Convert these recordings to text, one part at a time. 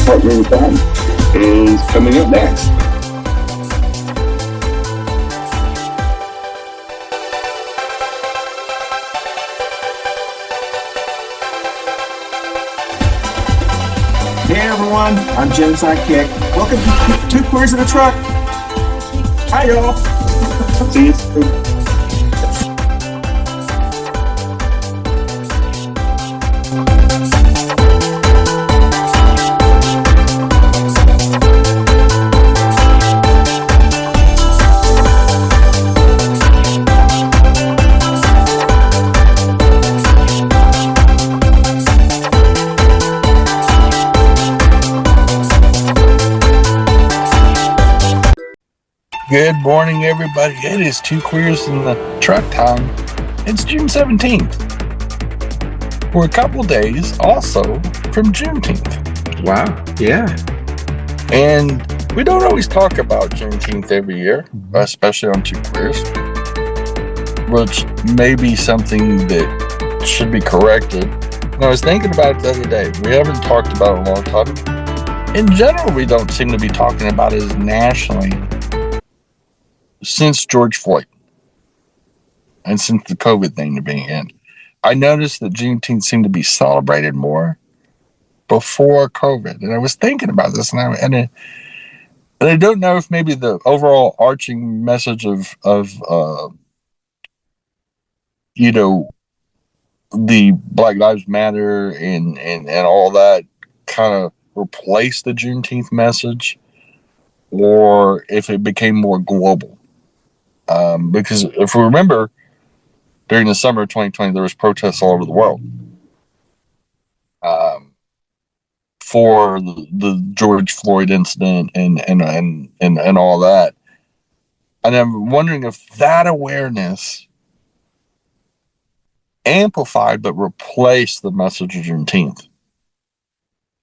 partner with them is coming up next. Hey everyone, I'm Jim's sidekick. Welcome to Two Queers in a Truck. Hi y'all. See you soon. Good morning, everybody. It is Two Queers in the Truck time. It's June 17th. For a couple days, also from Juneteenth. Wow, yeah. And we don't always talk about Juneteenth every year, especially on Two Queers, which may be something that should be corrected. And I was thinking about it the other day. We haven't talked about it a long time. In general, we don't seem to be talking about it as nationally since George Floyd and since the COVID thing began. I noticed that Juneteenth seemed to be celebrated more before COVID. And I was thinking about this, and I don't know if maybe the overall arching message of the Black Lives Matter and all that kind of replaced the Juneteenth message, or if it became more global. Because if we remember, during the summer of 2020, there was protests all over the world for the George Floyd incident and all that. And I'm wondering if that awareness amplified but replaced the message of Juneteenth.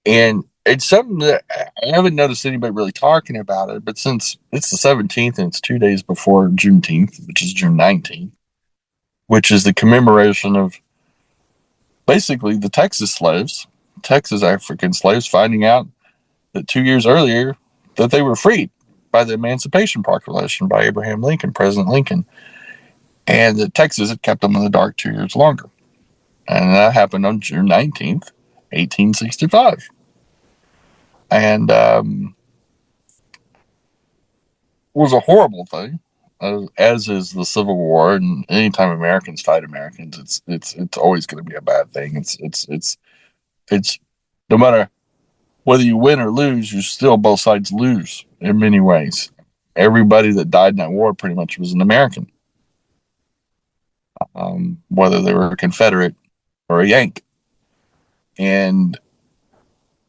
And it's something that I haven't noticed anybody really talking about it, but since it's the 17th and it's 2 days before Juneteenth, which is June 19th, which is the commemoration of basically the Texas African slaves, finding out that 2 years earlier that they were freed by the Emancipation Proclamation by Abraham Lincoln, President Lincoln, and that Texas had kept them in the dark 2 years longer. And that happened on June 19th, 1865. And was a horrible thing, as is the Civil War. And anytime Americans fight Americans, it's always going to be a bad thing. It's no matter whether you win or lose, you still both sides lose in many ways. Everybody that died in that war pretty much was an American, whether they were a Confederate or a Yank. And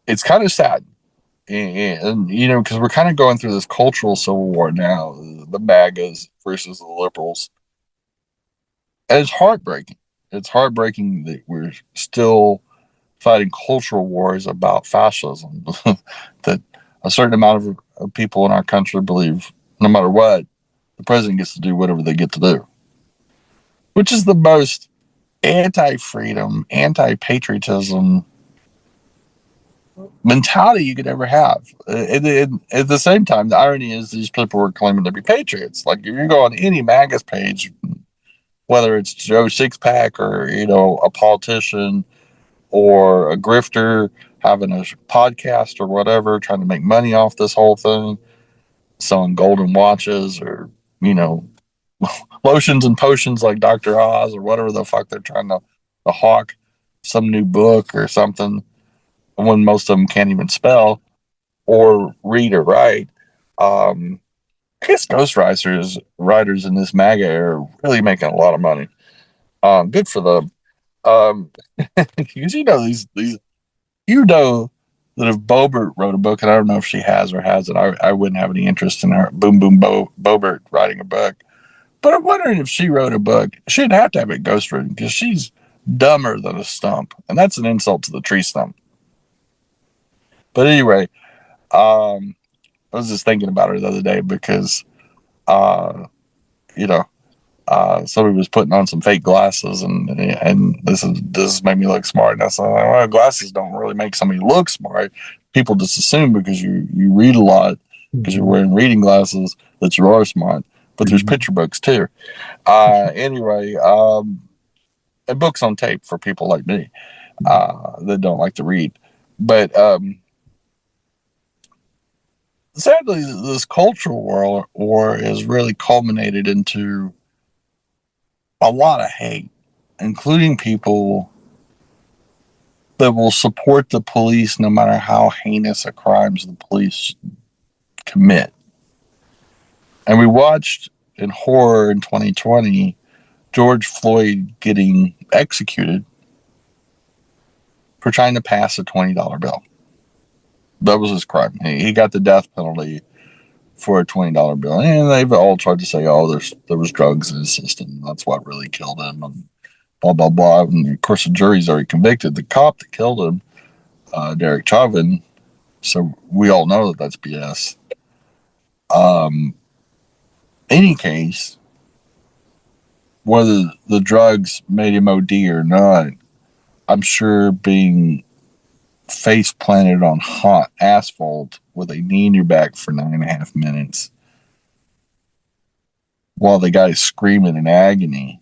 it's kind of sad. And because we're kind of going through this cultural civil war now, the MAGAs versus the liberals. And it's heartbreaking. It's heartbreaking that we're still fighting cultural wars about fascism. That a certain amount of people in our country believe no matter what, the president gets to do whatever they get to do. Which is the most anti-freedom, anti-patriotism mentality you could ever have. At the same time, the irony is these people were claiming to be patriots. Like if you go on any MAGA's page, whether it's Joe Sixpack or a politician or a grifter having a podcast or whatever, trying to make money off this whole thing, selling golden watches or lotions and potions like Dr. Oz or whatever the fuck they're trying to hawk, some new book or something, when most of them can't even spell or read or write. I guess writers in this MAGA are really making a lot of money. Good for them. Because these that if Boebert wrote a book, and I don't know if she has or hasn't, I wouldn't have any interest in her Boebert writing a book. But I'm wondering if she wrote a book, she'd have to have it ghostwritten because she's dumber than a stump, and that's an insult to the tree stump. But anyway, I was just thinking about her the other day because, somebody was putting on some fake glasses, and this made me look smart. And I said, well, glasses don't really make somebody look smart. people just assume because you read a lot, because you're wearing reading glasses, that you are smart. But there's picture books too. Anyway, and books on tape for people like me that don't like to read. But sadly, this cultural war has really culminated into a lot of hate, including people that will support the police no matter how heinous a crimes the police commit. And we watched in horror in 2020 George Floyd getting executed for trying to pass a $20 bill. That was his crime. He got the death penalty for a $20 bill. And they've all tried to say, oh, there was drugs in his system. That's what really killed him. And blah, blah, blah. And of course, the jury's already convicted the cop that killed him, Derek Chauvin. So we all know that that's BS. Any case, whether the drugs made him OD or not, I'm sure being face planted on hot asphalt with a knee in your back for 9.5 minutes while the guy's screaming in agony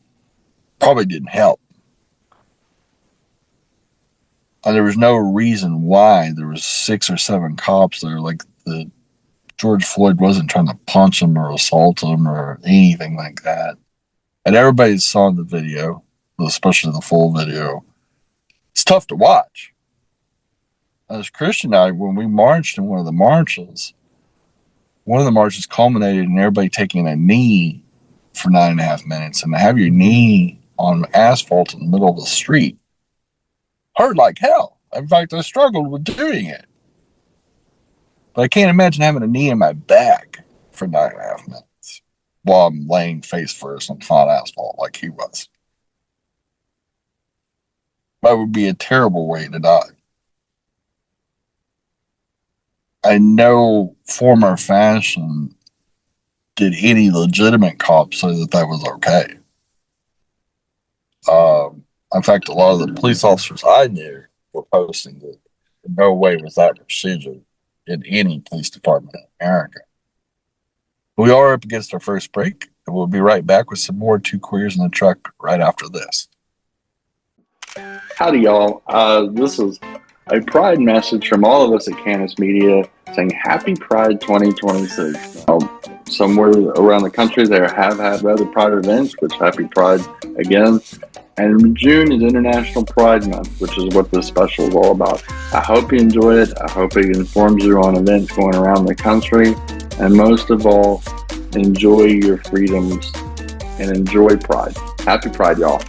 probably didn't help. And there was no reason why there was 6 or 7 cops there. Like George Floyd wasn't trying to punch him or assault him or anything like that. And everybody saw the video, especially the full video. It's tough to watch. As Christian and I, when we marched in one of the marches culminated in everybody taking a knee for 9.5 minutes. And to have your knee on asphalt in the middle of the street hurt like hell. In fact, I struggled with doing it. But I can't imagine having a knee in my back for 9.5 minutes while I'm laying face first on hot asphalt like he was. That would be a terrible way to die. In no form or fashion did any legitimate cop say that was okay. In fact, a lot of the police officers I knew were posting that in no way was that procedure in any police department in America. We are up against our first break, and we'll be right back with some more Two Queers in the Truck right after this. Howdy, y'all. This is a Pride message from all of us at Cannis Media saying Happy Pride 2026. Somewhere around the country they have had other Pride events, which Happy Pride again. And June is International Pride Month, which is what this special is all about. I hope you enjoy it. I hope it informs you on events going around the country. And most of all, enjoy your freedoms and enjoy Pride. Happy Pride, y'all.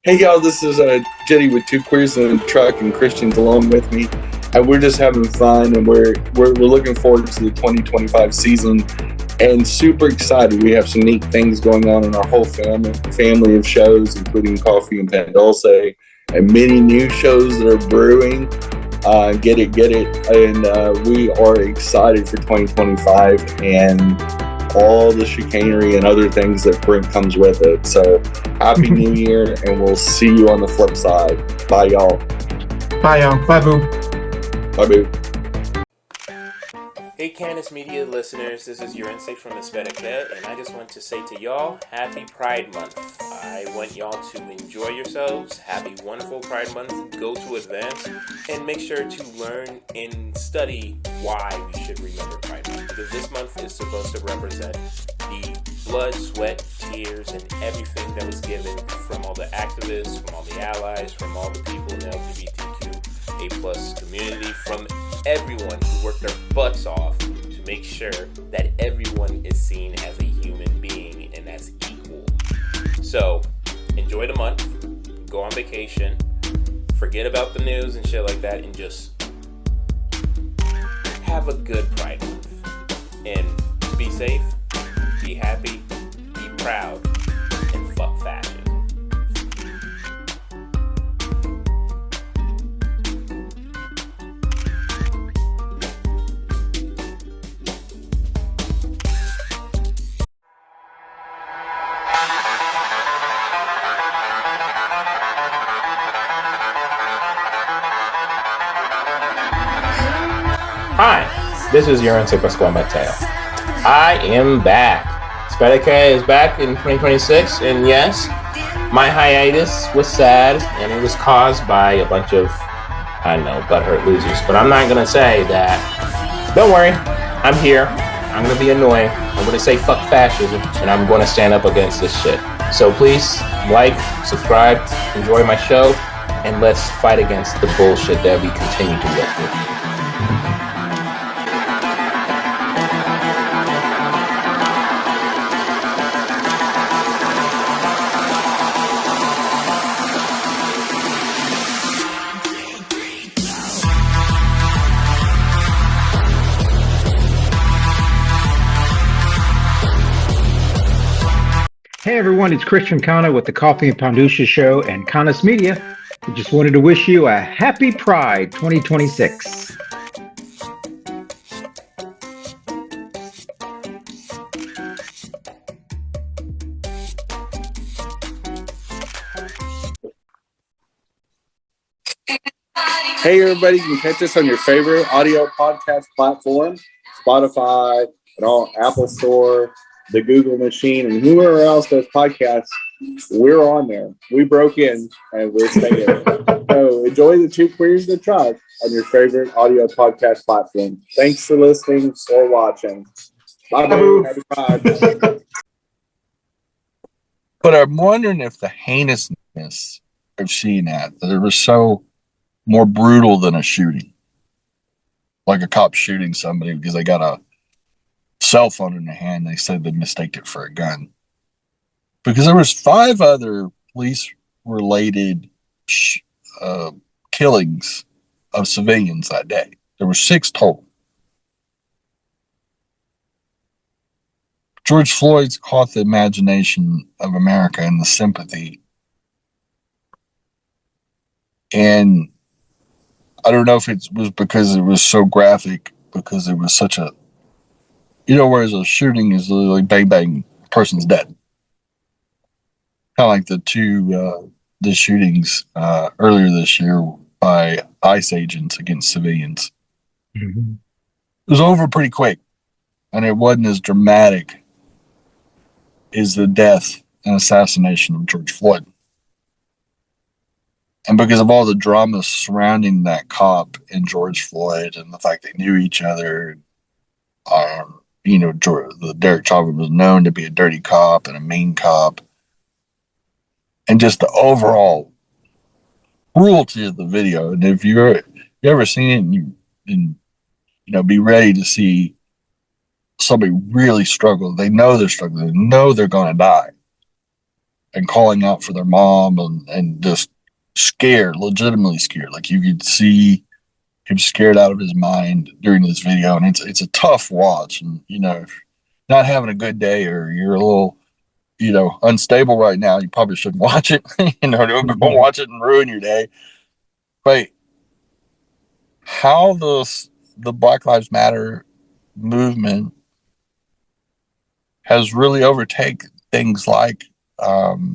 Hey y'all, this is Jetty with Two Queers in the Truck and Christian's along with me, and we're just having fun, and we're looking forward to the 2025 season, and super excited. We have some neat things going on in our whole family of shows, including Coffee and Pan Dulce, and many new shows that are brewing. Get it, and we are excited for 2025 and all the chicanery and other things that comes with it. So happy new year, and we'll see you on the flip side. Bye y'all. Bye y'all. Bye boo. Bye boo. Hey Cannis Media listeners, this is your insight from Miss Cat, and I just want to say to y'all, Happy Pride Month. I want y'all to enjoy yourselves, have a wonderful Pride Month, go to events, and make sure to learn and study why we should remember Pride Month, because this month is supposed to represent the blood, sweat, tears, and everything that was given from all the activists, from all the allies, from all the people in the LGBTQA+ community, from everyone who worked their butts off to make sure that everyone is seen as a human being and as equal. So, enjoy the month, go on vacation, forget about the news and shit like that, and just have a good Pride Month. And be safe, be happy, be proud, and fuck fashion. This is your Ense Pascual Mateo. I am back. Spedica is back in 2026, and yes, my hiatus was sad, and it was caused by a bunch of, I don't know, butthurt losers. But I'm not gonna say that. Don't worry, I'm here. I'm gonna be annoying. I'm gonna say fuck fascism, and I'm gonna stand up against this shit. So please like, subscribe, enjoy my show, and let's fight against the bullshit that we continue to live through. Hey everyone, it's Christian Cano with the Coffee and Poundusha Show and Cannis Media. We just wanted to wish you a happy Pride 2026. Hey, everybody, you can catch us on your favorite audio podcast platform, Spotify, and all Apple Store, the Google machine, and whoever else does podcasts. We're on there. We broke in, and we're staying. So enjoy the Two Queers in the Truck on your favorite audio podcast platform. Thanks for listening or watching. Bye-bye. Happy Pride. But I'm wondering if the heinousness of seeing that it was so more brutal than a shooting. Like a cop shooting somebody because they got a cell phone in their hand. They said they mistaked it for a gun. Because there was 5 other police-related killings of civilians that day. There were 6 total. George Floyd's caught the imagination of America and the sympathy. And I don't know if it was because it was so graphic, because it was such a, whereas a shooting is literally bang, bang, person's dead. Kind of like the shootings earlier this year by ICE agents against civilians. Mm-hmm. It was over pretty quick, and it wasn't as dramatic as the death and assassination of George Floyd. And because of all the drama surrounding that cop and George Floyd and the fact they knew each other, the Derek Chauvin was known to be a dirty cop and a mean cop. And just the overall cruelty of the video. And if you ever seen it and be ready to see somebody really struggle. They know they're struggling. They know they're going to die. And calling out for their mom and just scared, legitimately scared. Like you could see him scared out of his mind during this video. And it's a tough watch. And, if not having a good day or you're a little, unstable right now, you probably shouldn't watch it. Don't go watch it and ruin your day. But how the Black Lives Matter movement has really overtaken things like at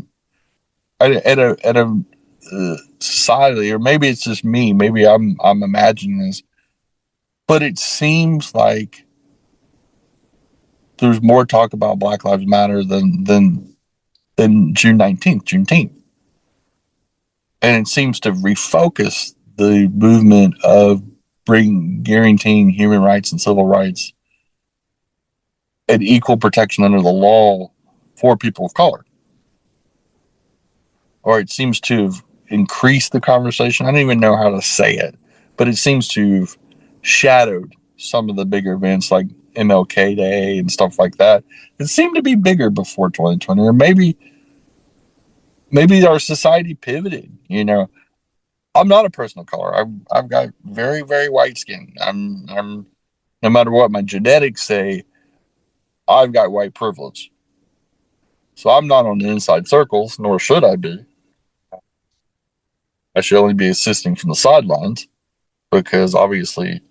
a society, or maybe it's just me. Maybe I'm imagining this, but it seems like there's more talk about Black Lives Matter than June 19th, Juneteenth, and it seems to refocus the movement of guaranteeing human rights and civil rights and equal protection under the law for people of color. Or it seems to have increased the conversation. I don't even know how to say it, but it seems to have shadowed some of the bigger events like MLK Day and stuff like that. It seemed to be bigger before 2020, or maybe our society pivoted. I'm not a person of color. I've got very, very white skin. I'm no matter what my genetics say, I've got white privilege. So I'm not on the inside circles, nor should I be. I should only be assisting from the sidelines because obviously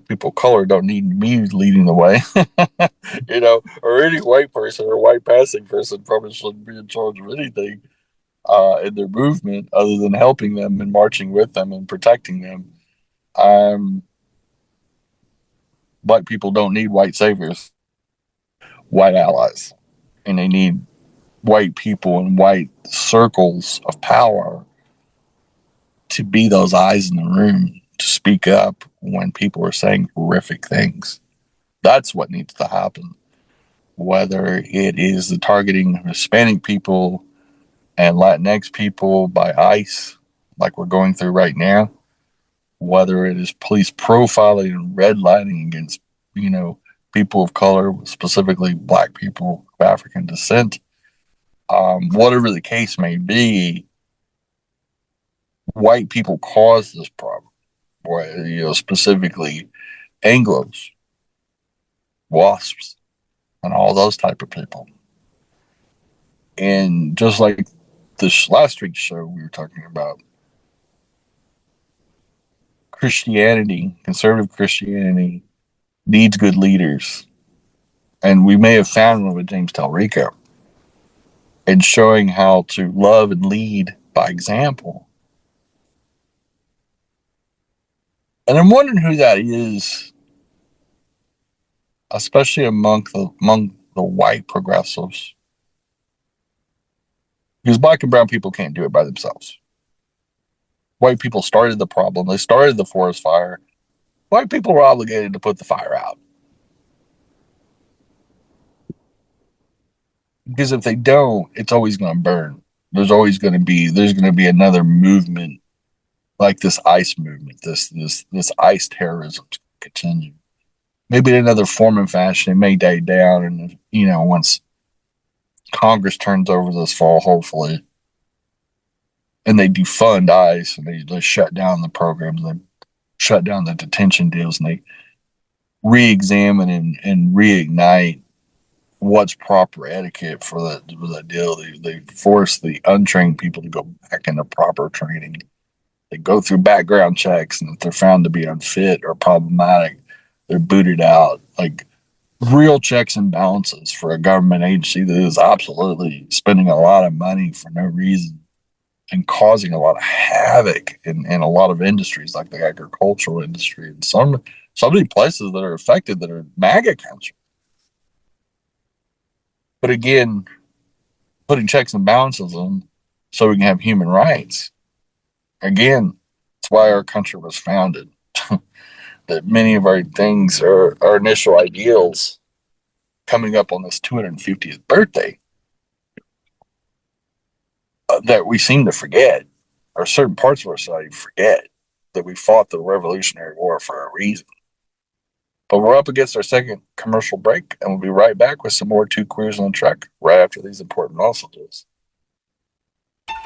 people of color don't need me leading the way, or any white person or white passing person probably shouldn't be in charge of anything in their movement other than helping them and marching with them and protecting them. Black people don't need white saviors, white allies, and they need white people in white circles of power to be those eyes in the room, to speak up when people are saying horrific things. That's what needs to happen. Whether it is the targeting of Hispanic people and Latinx people by ICE, like we're going through right now, whether it is police profiling and redlining against, people of color, specifically Black people of African descent, whatever the case may be, white people cause this problem. Specifically Anglos, WASPs, and all those type of people. And just like this last week's show, we were talking about Christianity, conservative Christianity needs good leaders. And we may have found one with James Talrico and showing how to love and lead by example. And I'm wondering who that is, especially among the white progressives. Because Black and brown people can't do it by themselves. White people started the problem. They started the forest fire. White people were obligated to put the fire out. Because if they don't, it's always going to burn. There's going to be another movement like this ICE movement, this ICE terrorism to continue. Maybe in another form and fashion, it may die down, and once Congress turns over this fall, hopefully, and they defund ICE and they shut down the programs, they shut down the detention deals, and they re-examine and reignite what's proper etiquette for the deal. They force the untrained people to go back into proper training. They go through background checks, and if they're found to be unfit or problematic, they're booted out. Like real checks and balances for a government agency that is absolutely spending a lot of money for no reason and causing a lot of havoc in a lot of industries, like the agricultural industry and some many places that are affected that are MAGA country. But again, putting checks and balances on so we can have human rights. Again, that's why our country was founded. That many of our things, our initial ideals, coming up on this 250th birthday, that we seem to forget, or certain parts of our society forget, that we fought the Revolutionary War for a reason. But we're up against our second commercial break, and we'll be right back with some more Two Queers on the Truck right after these important messages.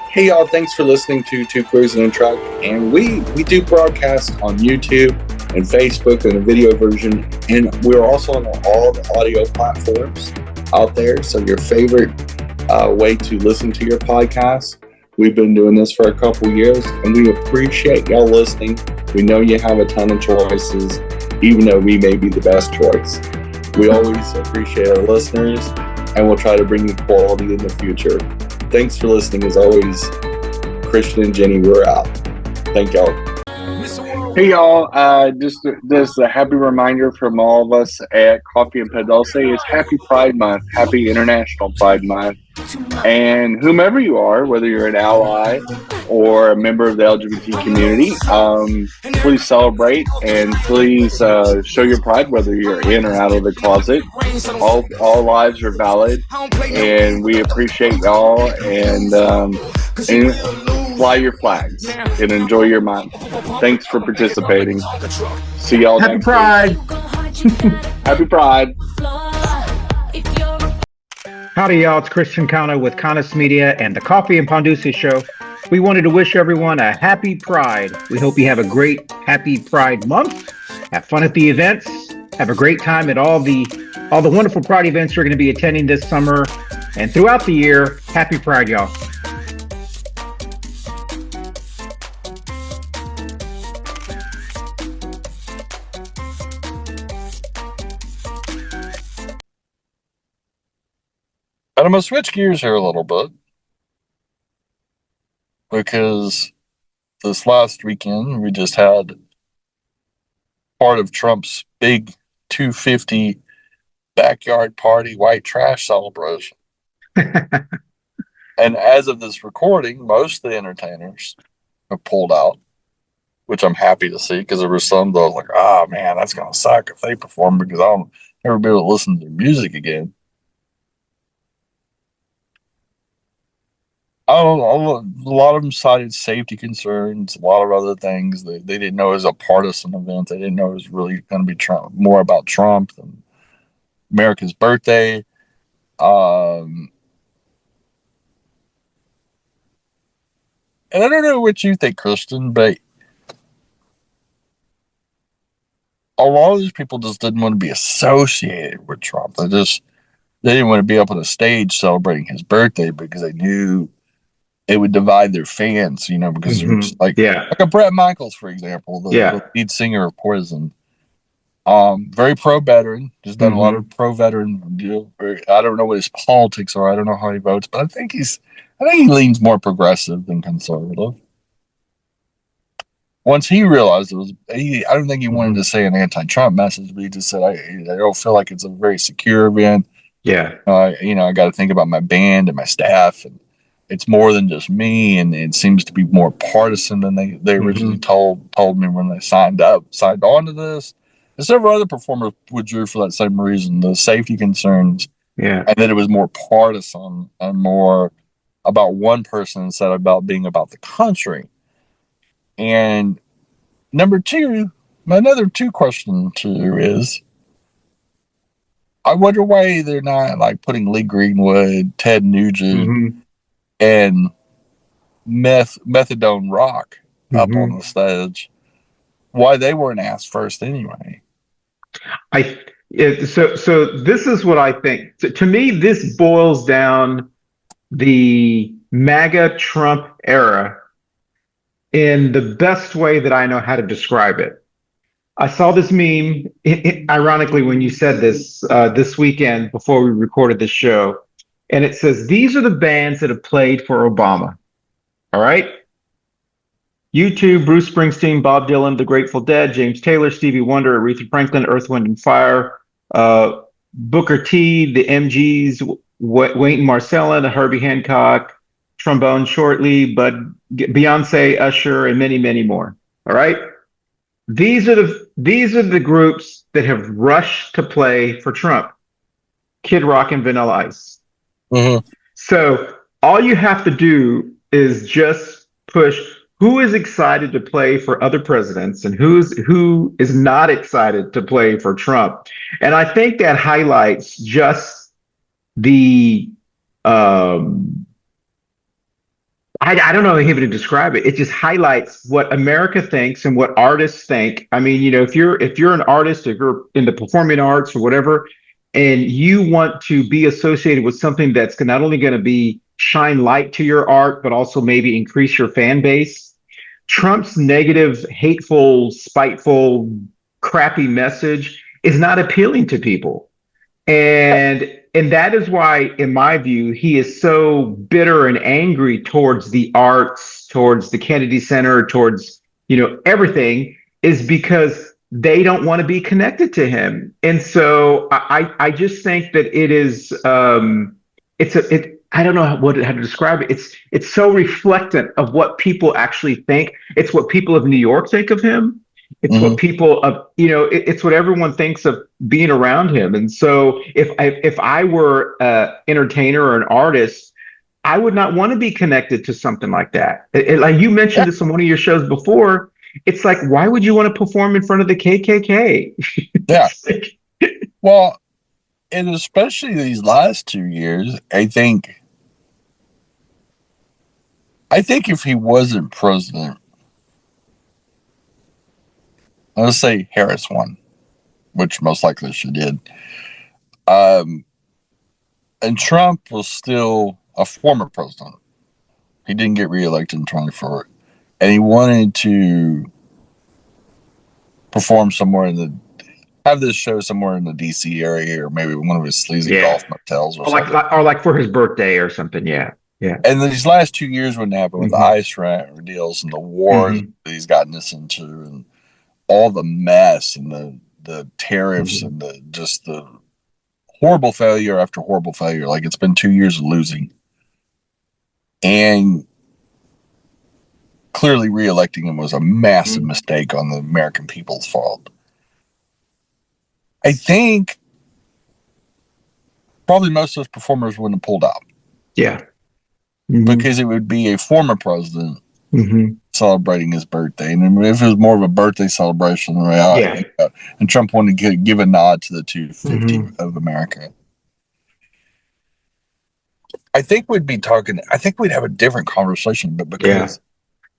Hey y'all, thanks for listening to Two Queers in a Truck. And we do broadcast on YouTube and Facebook in a video version, and we're also on all the audio platforms out there. So your favorite way to listen to your podcast. We've been doing this for a couple years, and we appreciate y'all listening. We know you have a ton of choices, even though we may be the best choice. We always appreciate our listeners, and we'll try to bring you quality in the future. Thanks for listening. As always, Christian and Jenny, we're out. Thank y'all. Hey y'all, just a happy reminder from all of us at Coffee and Pedalce. It's Happy Pride Month, Happy International Pride Month. And whomever you are, whether you're an ally or a member of the LGBT community, please celebrate and please show your pride, whether you're in or out of the closet. All lives are valid, and we appreciate y'all, and fly your flags and enjoy your month. Thanks for participating. See y'all Happy next Pride. week. Happy Pride. Howdy, y'all. It's Christian Cano with Cannis Media and the Coffee and Ponducci Show. We wanted to wish everyone a happy Pride. We hope you have a great Happy Pride month. Have fun at the events. Have a great time at all the wonderful Pride events you're going to be attending this summer and throughout the year. Happy Pride, y'all. And I'm going to switch gears here a little bit, because this last weekend we just had part of Trump's big 250 backyard party white trash celebration. And as of this recording, most of the entertainers have pulled out, which I'm happy to see, because there were some that I was like, oh man, that's going to suck if they perform, because I'll never be able to listen to their music again. A lot of them cited safety concerns, a lot of other things. They didn't know it was a partisan event. They didn't know it was really going to be more about Trump than America's birthday. And I don't know what you think, Kristen, but a lot of these people just didn't want to be associated with Trump. They didn't want to be up on a stage celebrating his birthday, because they knew it would divide their fans, because there's like a Bret Michaels, for example, the lead singer of Poison. Very pro-veteran. He's done a lot of pro-veteran deal. I don't know what his politics are. I don't know how he votes, but I think he leans more progressive than conservative. Once he realized I don't think he wanted to say an anti-Trump message, but he just said, I don't feel like it's a very secure event. Yeah. I got to think about my band and my staff, and it's more than just me, and it seems to be more partisan than they originally told me when they signed on to this. And several other performers withdrew for that same reason, the safety concerns, and that it was more partisan and more about one person instead of about being about the country. And number two, my another two question to you is, I wonder why they're not like putting Lee Greenwood, Ted Nugent, and Methadone Rock up on the stage. Why they weren't asked first anyway? So this is what I think. To me, this boils down the MAGA Trump era in the best way that I know how to describe it. I saw this meme, ironically, when you said this this weekend before we recorded this show, and it says, these are the bands that have played for Obama. All right? U2, Bruce Springsteen, Bob Dylan, The Grateful Dead, James Taylor, Stevie Wonder, Aretha Franklin, Earth, Wind and Fire, Booker T, the MGs, Wynton Marsalis, Herbie Hancock, Trombone Shortly, Beyonce, Usher, and many, many more. All right? These are the groups that have rushed to play for Trump. Kid Rock and Vanilla Ice. So all you have to do is just push who is excited to play for other presidents and who is not excited to play for Trump. And I think that highlights just the I don't know how to describe it. It just highlights what America thinks and what artists think. I mean, if you're an artist, if you're in the performing arts or whatever, and you want to be associated with something that's not only going to be shine light to your art, but also maybe increase your fan base, Trump's negative, hateful, spiteful, crappy message is not appealing to people. And that is why, in my view, he is so bitter and angry towards the arts, towards the Kennedy Center, towards, everything, is because they don't want to be connected to him. And so I just think that it is, I don't know how to describe it. It's so reflectant of what people actually think. It's what people of New York think of him. It's what people of, it's what everyone thinks of being around him. And so if I were an entertainer or an artist, I would not want to be connected to something like that. Like you mentioned this on one of your shows before, it's like, why would you want to perform in front of the KKK? Yeah. Well, and especially these last 2 years, I think if he wasn't president, let's say Harris won, which most likely she did, and Trump was still a former president. He didn't get reelected in 2024, and he wanted to perform have this show somewhere in the DC area, or maybe one of his sleazy golf motels or something. Or like for his birthday or something. Yeah. And these last 2 years wouldn't happen with the ICE deals and the wars that he's gotten us into, and all the mess and the tariffs and the horrible failure after horrible failure. Like, it's been 2 years of losing, and clearly re-electing him was a massive mistake on the American people's fault. I think probably most of those performers wouldn't have pulled out. Yeah. Because it would be a former president celebrating his birthday. And if it was more of a birthday celebration, and Trump wanted to give a nod to the 250 of America, I think we'd have a different conversation. But because,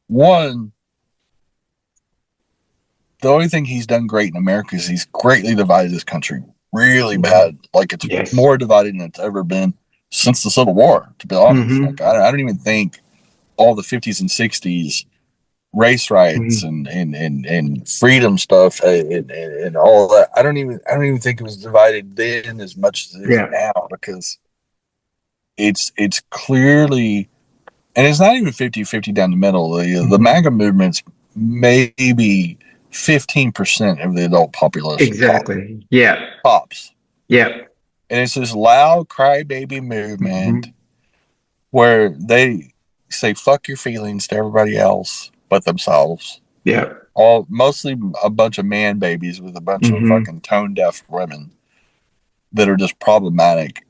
one, the only thing he's done great in America is he's greatly divided this country really bad. Like, it's more divided than it's ever been since the Civil War, to be honest. Like, I don't even think all the 50s and 60s race rights and freedom stuff and all that, I don't even think it was divided then as much as it is now, because it's clearly, and it's not even 50-50 down the middle. The MAGA movement's maybe 15% of the adult population. Exactly. Tops. Yeah. And it's this loud crybaby movement where they say fuck your feelings to everybody else but themselves. Yeah. Mostly a bunch of man babies with a bunch of fucking tone deaf women that are just problematic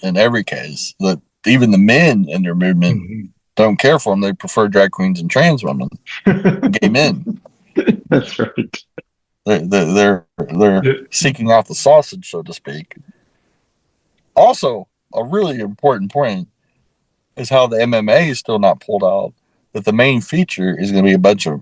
in every case. That even the men in their movement don't care for them. They prefer drag queens and trans women, gay men. That's right. They're seeking out the sausage, so to speak. Also, a really important point is how the MMA is still not pulled out. That the main feature is going to be a bunch of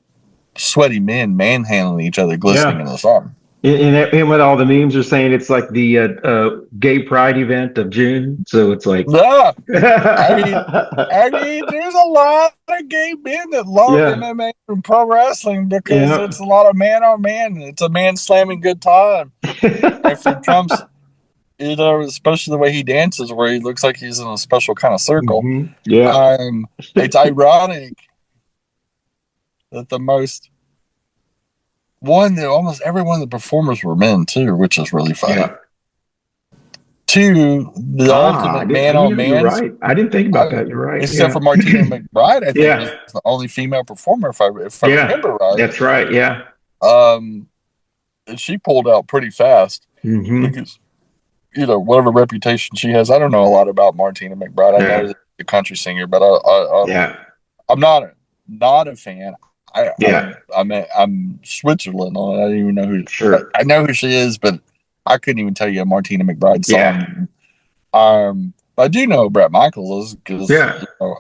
sweaty men manhandling each other, glistening in the sun. And what all the memes are saying, it's like the gay pride event of June. So it's like, I mean, there's a lot of gay men that love MMA and pro wrestling because it's a lot of man on man. It's a man slamming good time. After Trump's, especially the way he dances, where he looks like he's in a special kind of circle. It's ironic that almost every one of the performers were men too, which is really funny. Two, the ultimate man on man. You're right. I didn't think about that. You're right. Except for Martina McBride, I think was the only female performer, if I remember right. That's right. Yeah. And she pulled out pretty fast because, whatever reputation she has. I don't know a lot about Martina McBride. I know the country singer, but I'm not a fan. I'm Switzerland. I don't even know who. Sure. I know who she is, but I couldn't even tell you a Martina McBride song. But I do know who Bret Michaels is because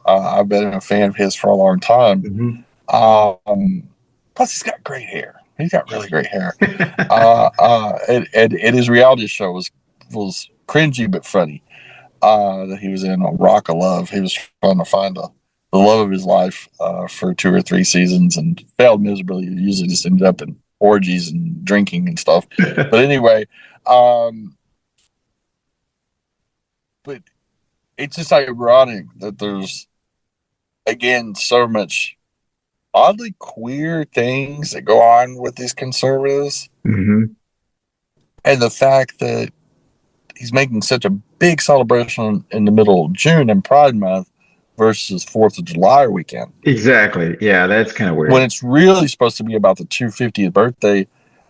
I've been a fan of his for a long time. Plus, he's got great hair. He's got really great hair. And his reality show was cringy but funny. That he was in a Rock of Love. He was trying to find the love of his life for 2 or 3 seasons and failed miserably. He usually just ended up in orgies and drinking and stuff. But anyway, but it's just ironic that there's, again, so much oddly queer things that go on with these conservatives. And the fact that he's making such a big celebration in the middle of June and Pride Month versus 4th of July weekend. Exactly. Yeah, that's kind of weird. When it's really supposed to be about the 250th birthday.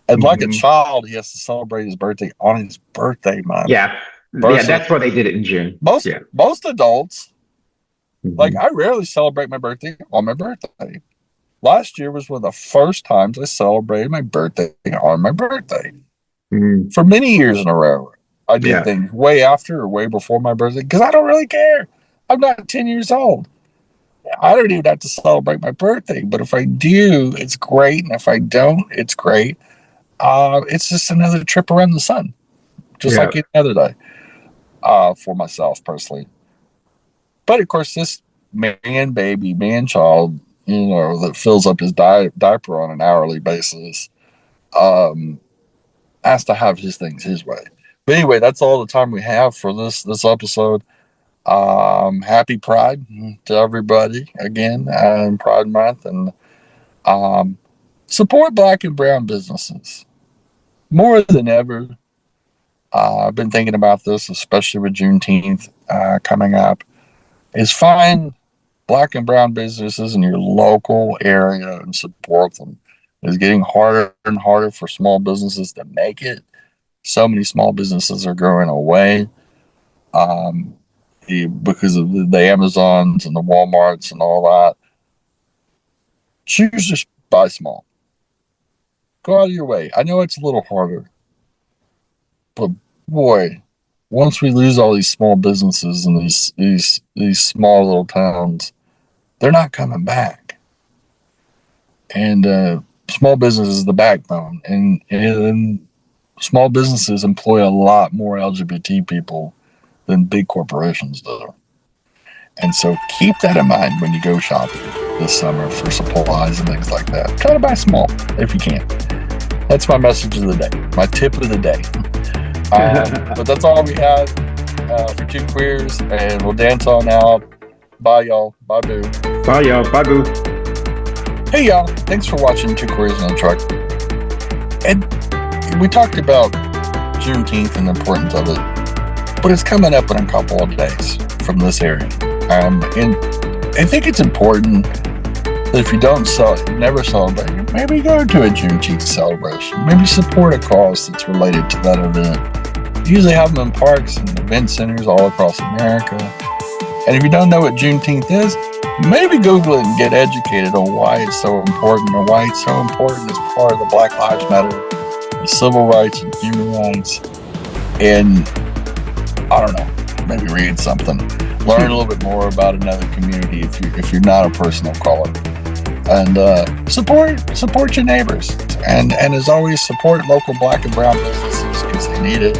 And like a child, he has to celebrate his birthday on his birthday month. Yeah. That's why they did it in June. Most adults, like, I rarely celebrate my birthday on my birthday. Last year was one of the first times I celebrated my birthday on my birthday. For many years in a row. I did things way after or way before my birthday because I don't really care. I'm not 10 years old. I don't even have to celebrate my birthday, but if I do, it's great. And if I don't, it's great. It's just another trip around the sun, just like any other day for myself personally. But of course, this man child, that fills up his diaper on an hourly basis, has to have his things his way. But anyway, that's all the time we have for this episode. Happy Pride to everybody again in Pride Month, and support Black and brown businesses. more than ever, I've been thinking about this, especially with Juneteenth coming up, is find Black and brown businesses in your local area and support them. It's getting harder and harder for small businesses to make it. So many small businesses are going away because of the Amazons and the Walmarts and all that. Choose to buy small. Go out of your way. I know it's a little harder, but boy, once we lose all these small businesses in these small little towns, they're not coming back. And small business is the backbone, and small businesses employ a lot more LGBT people than big corporations do. And so keep that in mind when you go shopping this summer for supplies and things like that. Try to buy small if you can. That's my message of the day, my tip of the day. But that's all we have for Two Queers, and we'll dance on out. Bye, y'all. Bye, boo. Bye, y'all. Bye, boo. Hey, y'all. Thanks for watching Two Queers on the Truck. And we talked about Juneteenth and the importance of it, but it's coming up in a couple of days from this area. And I think it's important that if you never celebrate, maybe go to a Juneteenth celebration. Maybe support a cause that's related to that event. You usually have them in parks and event centers all across America. And if you don't know what Juneteenth is, maybe Google it and get educated on why it's so important, or why it's so important as part of the Black Lives Matter, the civil rights and human rights. And I don't know, maybe read something, learn a little bit more about another community if you're not a person of color, and support your neighbors. And as always, support local Black and brown businesses because they need it,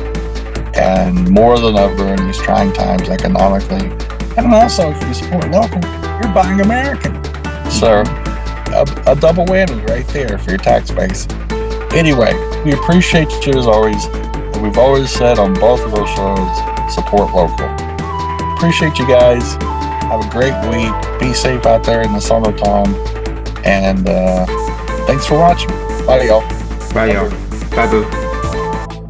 and more than ever in these trying times economically. And also, if you support local, you're buying American. So a double whammy right there for your tax base. Anyway, we appreciate you as always. We've always said on both of those shows, support local. Appreciate you guys. Have a great week. Be safe out there in the summertime. And thanks for watching. Bye, y'all. Bye, y'all. Bye, boo.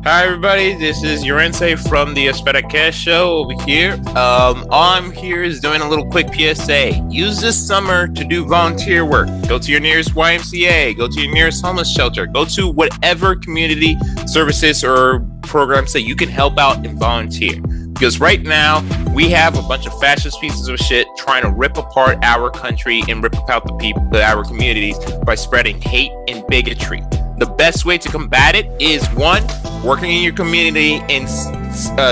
Hi, everybody. This is Yorense from the Americo Show over here. All I'm here is doing a little quick PSA. Use this summer to do volunteer work. Go to your nearest YMCA. Go to your nearest homeless shelter. Go to whatever community services or programs that you can help out and volunteer. Because right now, we have a bunch of fascist pieces of shit trying to rip apart our country and rip apart the people, our communities, by spreading hate and bigotry. The best way to combat it is, one, working in your community and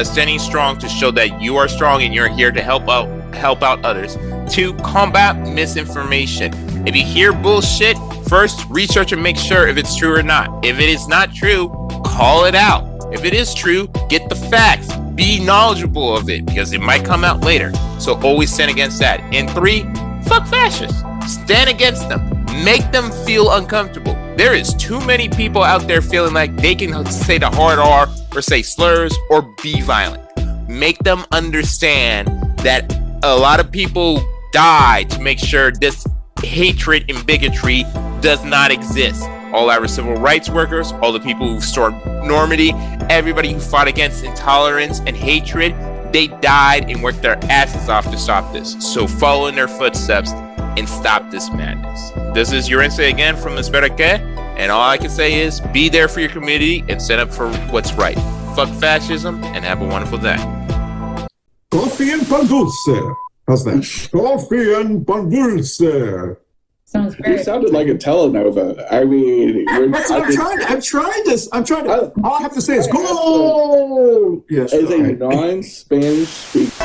standing strong to show that you are strong and you're here to help out others. Two, combat misinformation. If you hear bullshit, first research and make sure if it's true or not. If it is not true, call it out. If it is true, get the facts. Be knowledgeable of it because it might come out later. So always stand against that. And three, fuck fascists. Stand against them. Make them feel uncomfortable. There is too many people out there feeling like they can say the hard R or say slurs or be violent. Make them understand that a lot of people die to make sure this hatred and bigotry does not exist. All our civil rights workers, all the people who stormed Normandy, everybody who fought against intolerance and hatred, they died and worked their asses off to stop this. So follow in their footsteps and stop this madness. This is Yorense again from Americo, and all I can say is be there for your community and stand up for what's right. Fuck fascism and have a wonderful day. Coffee and pan dulce. How's that? Coffee and pan dulce. Sounds great. You sounded like a telenova. I mean, That's what I'm trying to. All I have to say is go. Yes. As a non-Spanish speaker.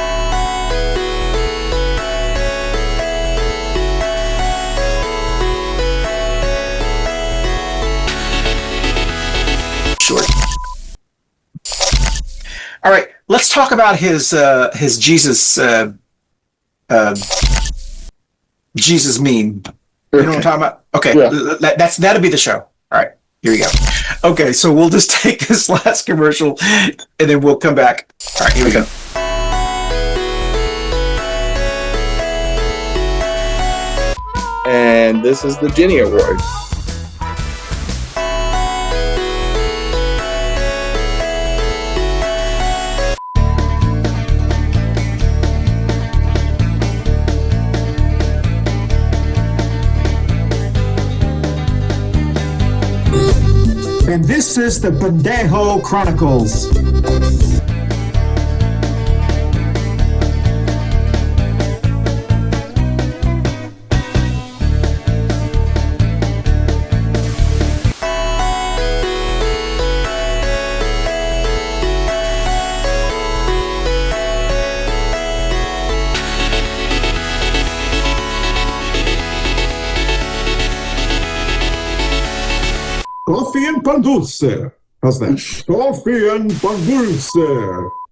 All right, let's talk about his Jesus Jesus meme. You know what I'm talking about? Okay, yeah. That'll be the show. All right, here we go. Okay, so we'll just take this last commercial and then we'll come back. All right, here we go. And this is the Jenny Award. and this is the Pendejo Chronicles. Coffee and pan dulce. How's that? Coffee and pan dulce.